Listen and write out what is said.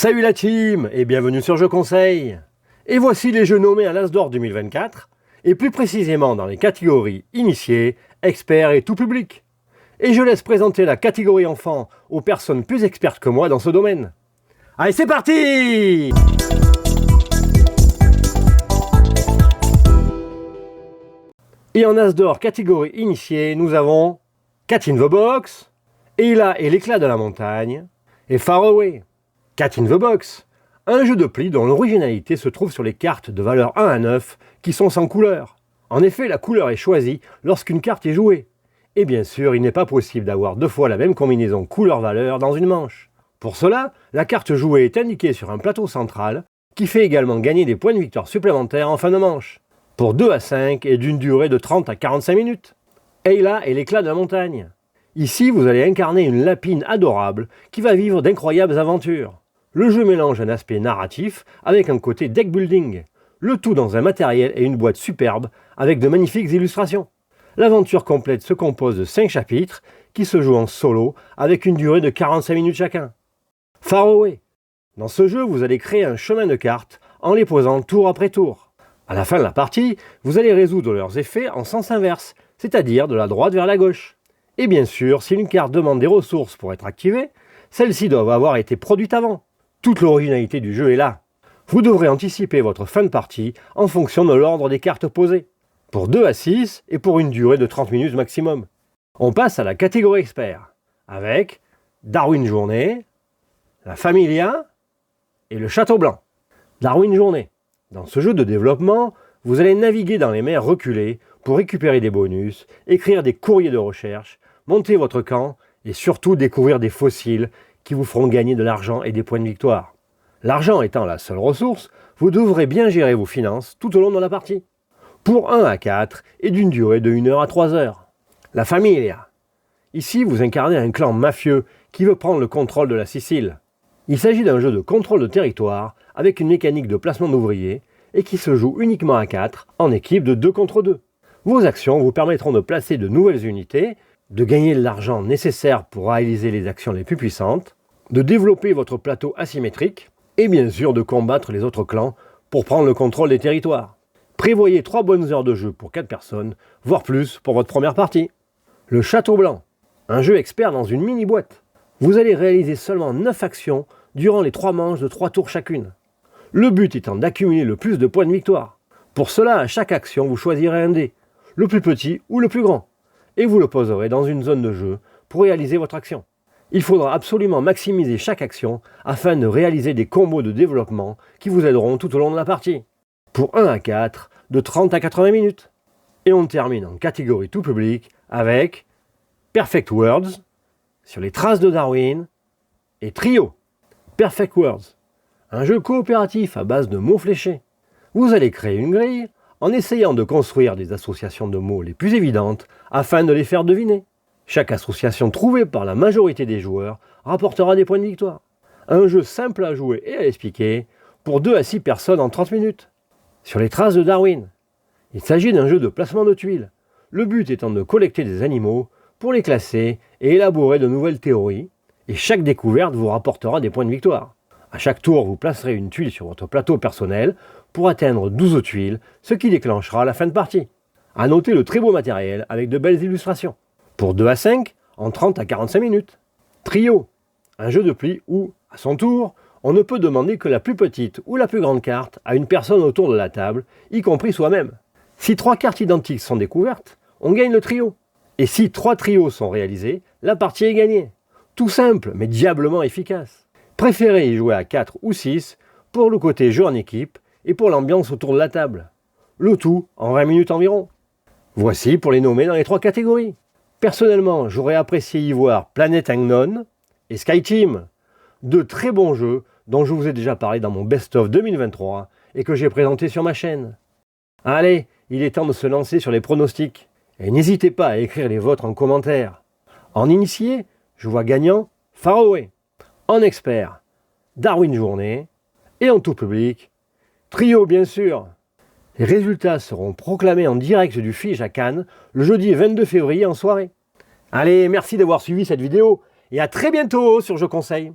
Salut la team et bienvenue sur Je Conseille. Et voici les jeux nommés à l'As d'Or 2024, et plus précisément dans les catégories initiés, experts et tout public. Et je laisse présenter la catégorie enfant aux personnes plus expertes que moi dans ce domaine. Allez, c'est parti! Et en As d'Or catégorie initiée, nous avons Cat in the Box, Ayla et l'éclat de la montagne, et Far Away. Cat in the Box, un jeu de pli dont l'originalité se trouve sur les cartes de valeur 1 à 9 qui sont sans couleur. En effet, la couleur est choisie lorsqu'une carte est jouée. Et bien sûr, il n'est pas possible d'avoir deux fois la même combinaison couleur-valeur dans une manche. Pour cela, la carte jouée est indiquée sur un plateau central qui fait également gagner des points de victoire supplémentaires en fin de manche, pour 2 à 5 et d'une durée de 30 à 45 minutes. Ayla et l'éclat de la montagne. Ici, vous allez incarner une lapine adorable qui va vivre d'incroyables aventures. Le jeu mélange un aspect narratif avec un côté deck building, le tout dans un matériel et une boîte superbe avec de magnifiques illustrations. L'aventure complète se compose de 5 chapitres qui se jouent en solo avec une durée de 45 minutes chacun. Far Away. Dans ce jeu, vous allez créer un chemin de cartes en les posant tour après tour. À la fin de la partie, vous allez résoudre leurs effets en sens inverse, c'est-à-dire de la droite vers la gauche. Et bien sûr, si une carte demande des ressources pour être activée, celles-ci doivent avoir été produites avant. Toute l'originalité du jeu est là. Vous devrez anticiper votre fin de partie en fonction de l'ordre des cartes posées, pour 2 à 6 et pour une durée de 30 minutes maximum. On passe à la catégorie expert, avec Darwin Journée, la Familia et le Château Blanc. Darwin Journée. Dans ce jeu de développement, vous allez naviguer dans les mers reculées pour récupérer des bonus, écrire des courriers de recherche, monter votre camp et surtout découvrir des fossiles qui vous feront gagner de l'argent et des points de victoire. L'argent étant la seule ressource, vous devrez bien gérer vos finances tout au long de la partie. Pour 1 à 4 et d'une durée de 1 heure à 3 heures. La Familia. Ici, vous incarnez un clan mafieux qui veut prendre le contrôle de la Sicile. Il s'agit d'un jeu de contrôle de territoire avec une mécanique de placement d'ouvriers et qui se joue uniquement à 4 en équipe de 2 contre 2. Vos actions vous permettront de placer de nouvelles unités, de gagner de l'argent nécessaire pour réaliser les actions les plus puissantes, de développer votre plateau asymétrique et bien sûr de combattre les autres clans pour prendre le contrôle des territoires. Prévoyez 3 bonnes heures de jeu pour 4 personnes, voire plus pour votre première partie. Le Château Blanc, un jeu expert dans une mini-boîte. Vous allez réaliser seulement 9 actions durant les 3 manches de 3 tours chacune. Le but étant d'accumuler le plus de points de victoire. Pour cela, à chaque action, vous choisirez un dé, le plus petit ou le plus grand, et vous le poserez dans une zone de jeu pour réaliser votre action. Il faudra absolument maximiser chaque action afin de réaliser des combos de développement qui vous aideront tout au long de la partie. Pour 1 à 4, de 30 à 80 minutes. Et on termine en catégorie tout public avec Perfect Words, sur les traces de Darwin, et Trio. Perfect Words, un jeu coopératif à base de mots fléchés. Vous allez créer une grille en essayant de construire des associations de mots les plus évidentes afin de les faire deviner. Chaque association trouvée par la majorité des joueurs rapportera des points de victoire. Un jeu simple à jouer et à expliquer pour 2 à 6 personnes en 30 minutes. Sur les traces de Darwin, il s'agit d'un jeu de placement de tuiles, le but étant de collecter des animaux pour les classer et élaborer de nouvelles théories, et chaque découverte vous rapportera des points de victoire. À chaque tour, vous placerez une tuile sur votre plateau personnel pour atteindre 12 tuiles, ce qui déclenchera la fin de partie. A noter le très beau matériel avec de belles illustrations. Pour 2 à 5, en 30 à 45 minutes. Trio, un jeu de pli où, à son tour, on ne peut demander que la plus petite ou la plus grande carte à une personne autour de la table, y compris soi-même. Si 3 cartes identiques sont découvertes, on gagne le trio. Et si 3 trios sont réalisés, la partie est gagnée. Tout simple, mais diablement efficace. Préférez y jouer à 4 ou 6 pour le côté jeu en équipe et pour l'ambiance autour de la table. Le tout en 20 minutes environ. Voici pour les nommer dans les 3 catégories. Personnellement, j'aurais apprécié y voir Planet Unknown et Sky Team. 2 très bons jeux dont je vous ai déjà parlé dans mon best-of 2023 et que j'ai présenté sur ma chaîne. Allez, il est temps de se lancer sur les pronostics. Et n'hésitez pas à écrire les vôtres en commentaire. En initié, je vois gagnant Far Away. En expert, Darwin Journée. Et en tout public, Trio bien sûr. Les résultats seront proclamés en direct du Fige à Cannes le jeudi 22 février en soirée. Allez, merci d'avoir suivi cette vidéo et à très bientôt sur Je Conseille.